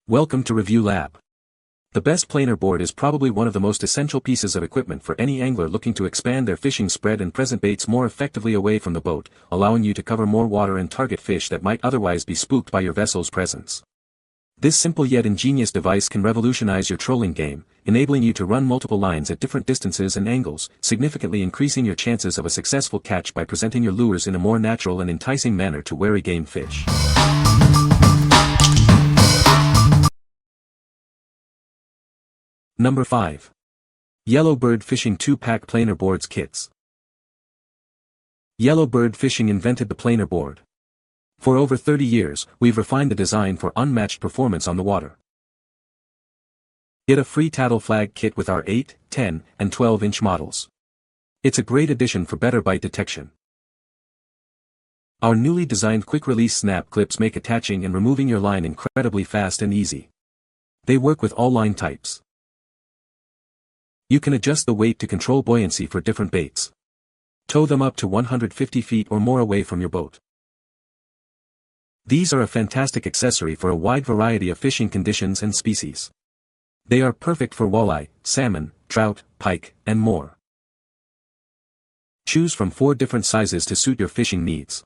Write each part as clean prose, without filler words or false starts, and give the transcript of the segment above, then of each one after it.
Welcome to Review Lab. The best planer board is probably one of the most essential pieces of equipment for any angler looking to expand their fishing spread and present baits more effectively away from the boat, allowing you to cover more water and target fish that might otherwise be spooked by your vessel's presence. This simple yet ingenious device can revolutionize your trolling game, enabling you to run multiple lines at different distances and angles, significantly increasing your chances of a successful catch by presenting your lures in a more natural and enticing manner to wary game fish. Number 5. Yellowbird Fishing 2-Pack Planer Boards Kits. Yellowbird Fishing invented the planer board. For over 30 years, we've refined the design for unmatched performance on the water. Get a free tattle flag kit with our 8, 10, and 12-inch models. It's a great addition for better bite detection. Our newly designed quick-release snap clips make attaching and removing your line incredibly fast and easy. They work with all line types. You can adjust the weight to control buoyancy for different baits. Tow them up to 150 feet or more away from your boat. These are a fantastic accessory for a wide variety of fishing conditions and species. They are perfect for walleye, salmon, trout, pike, and more. Choose from 4 different sizes to suit your fishing needs.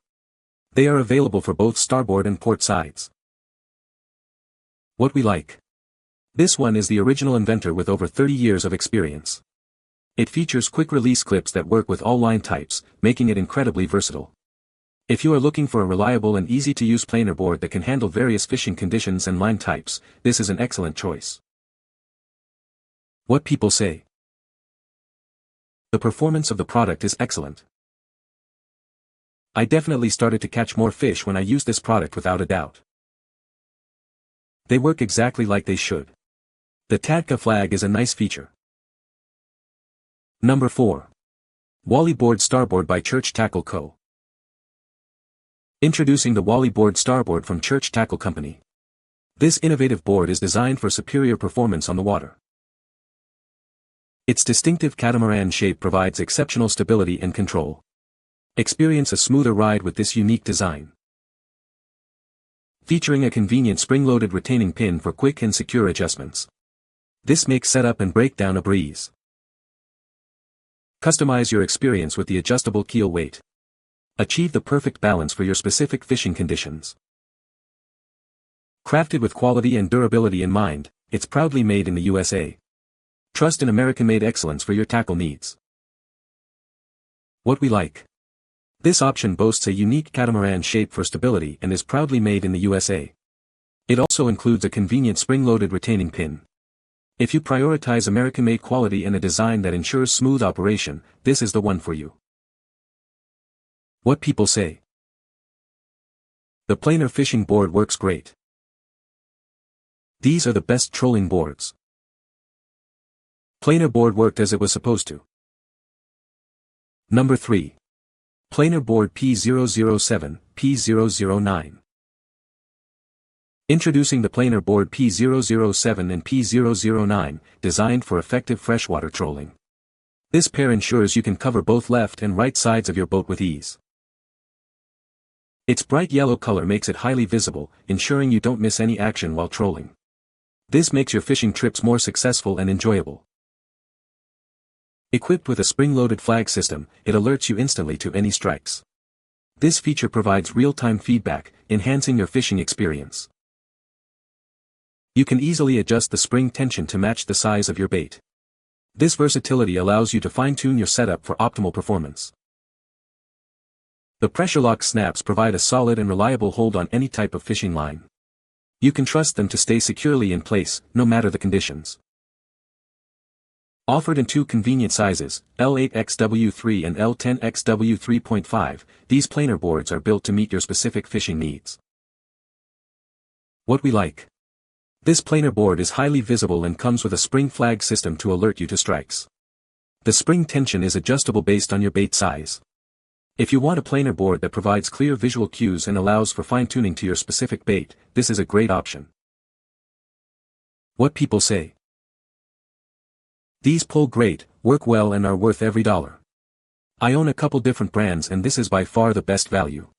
They are available for both starboard and port sides. What we like. This one is the original inventor with over 30 years of experience. It features quick-release clips that work with all line types, making it incredibly versatile. If you are looking for a reliable and easy-to-use planer board that can handle various fishing conditions and line types, this is an excellent choice. What people say. The performance of the product is excellent. I definitely started to catch more fish when I used this product without a doubt. They work exactly like they should. The TADCA flag is a nice feature. Number 4. Walley Board Starboard by Church Tackle Co. Introducing the Walley Board Starboard from Church Tackle Company. This innovative board is designed for superior performance on the water. Its distinctive catamaran shape provides exceptional stability and control. Experience a smoother ride with this unique design. Featuring a convenient spring-loaded retaining pin for quick and secure adjustments. This makes setup and breakdown a breeze. Customize your experience with the adjustable keel weight. Achieve the perfect balance for your specific fishing conditions. Crafted with quality and durability in mind, it's proudly made in the USA. Trust in American-made excellence for your tackle needs. What we like. This option boasts a unique catamaran shape for stability and is proudly made in the USA. It also includes a convenient spring-loaded retaining pin. If you prioritize American-made quality and a design that ensures smooth operation, this is the one for you. What people say. The planer fishing board works great. These are the best trolling boards. Planer board worked as it was supposed to. Number 3. Planer board P007, P009. Introducing the planer board P007 and P009, designed for effective freshwater trolling. This pair ensures you can cover both left and right sides of your boat with ease. Its bright yellow color makes it highly visible, ensuring you don't miss any action while trolling. This makes your fishing trips more successful and enjoyable. Equipped with a spring-loaded flag system, it alerts you instantly to any strikes. This feature provides real-time feedback, enhancing your fishing experience. You can easily adjust the spring tension to match the size of your bait. This versatility allows you to fine-tune your setup for optimal performance. The pressure lock snaps provide a solid and reliable hold on any type of fishing line. You can trust them to stay securely in place, no matter the conditions. Offered in 2 convenient sizes, L8XW3 and L10XW3.5, these planer boards are built to meet your specific fishing needs. What we like. This planer board is highly visible and comes with a spring flag system to alert you to strikes. The spring tension is adjustable based on your bait size. If you want a planer board that provides clear visual cues and allows for fine-tuning to your specific bait, this is a great option. What people say. These pull great, work well and are worth every dollar. I own a couple different brands and this is by far the best value.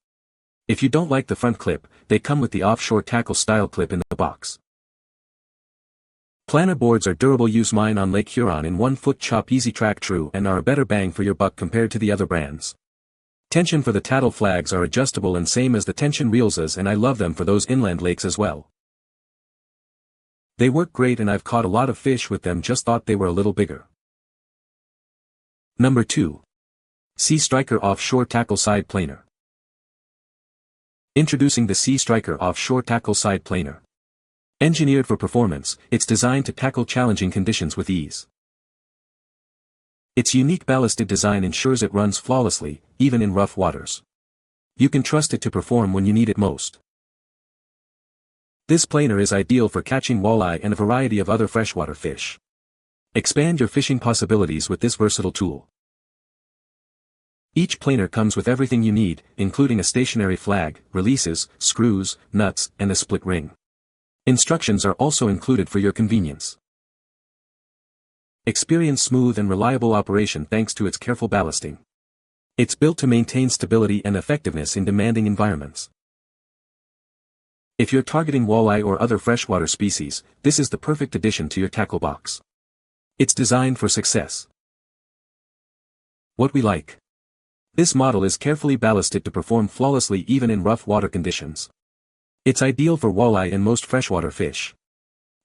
If you don't like the front clip, they come with the offshore tackle style clip in the box. Planer boards are durable. Use mine on Lake Huron in 1-foot chop easy track true and are a better bang for your buck compared to the other brands. Tension for the tattle flags are adjustable and same as the tension reels is, and I love them for those inland lakes as well. They work great and I've caught a lot of fish with them, just thought they were a little bigger. Number 2. Sea Striker Offshore Tackle Side Planer. Introducing the Sea Striker Offshore Tackle Side Planer. Engineered for performance, it's designed to tackle challenging conditions with ease. Its unique ballasted design ensures it runs flawlessly, even in rough waters. You can trust it to perform when you need it most. This planer is ideal for catching walleye and a variety of other freshwater fish. Expand your fishing possibilities with this versatile tool. Each planer comes with everything you need, including a stationary flag, releases, screws, nuts, and a split ring. Instructions are also included for your convenience. Experience smooth and reliable operation thanks to its careful ballasting. It's built to maintain stability and effectiveness in demanding environments. If you're targeting walleye or other freshwater species, this is the perfect addition to your tackle box. It's designed for success. What we like. This model is carefully ballasted to perform flawlessly even in rough water conditions. It's ideal for walleye and most freshwater fish.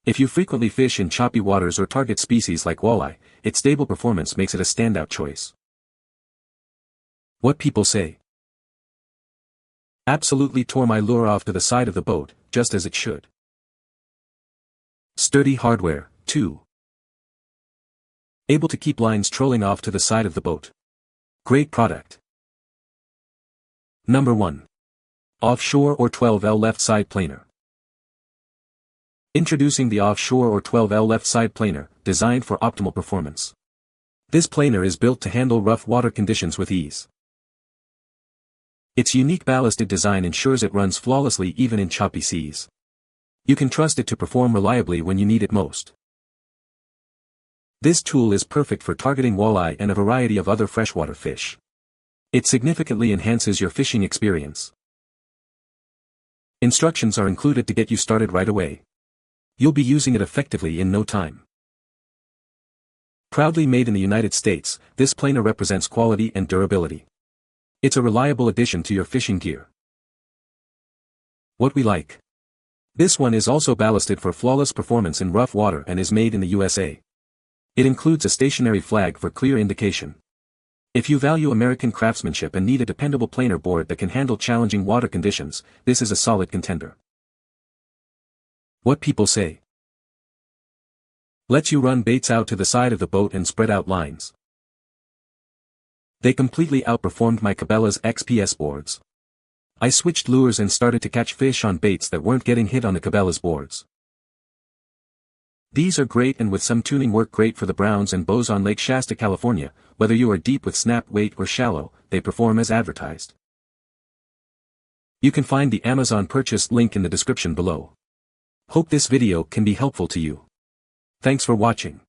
If you frequently fish in choppy waters or target species like walleye, its stable performance makes it a standout choice. What people say. Absolutely tore my lure off to the side of the boat, just as it should. Sturdy hardware, too. Able to keep lines trolling off to the side of the boat. Great product. Number 1. Offshore or 12L Left Side Planer. Introducing the Offshore or 12L Left Side Planer, designed for optimal performance. This planer is built to handle rough water conditions with ease. Its unique ballasted design ensures it runs flawlessly even in choppy seas. You can trust it to perform reliably when you need it most. This tool is perfect for targeting walleye and a variety of other freshwater fish. It significantly enhances your fishing experience. Instructions are included to get you started right away. You'll be using it effectively in no time. Proudly made in the United States, this planer represents quality and durability. It's a reliable addition to your fishing gear. What we like. This one is also ballasted for flawless performance in rough water and is made in the USA. It includes a stationary flag for clear indication. If you value American craftsmanship and need a dependable planer board that can handle challenging water conditions, this is a solid contender. What people say. Lets you run baits out to the side of the boat and spread out lines. They completely outperformed my Cabela's XPS boards. I switched lures and started to catch fish on baits that weren't getting hit on the Cabela's boards. These are great and with some tuning work great for the browns and bows on Lake Shasta, California. Whether you are deep with snap weight or shallow, they perform as advertised. You can find the Amazon purchase link in the description below. Hope this video can be helpful to you. Thanks for watching.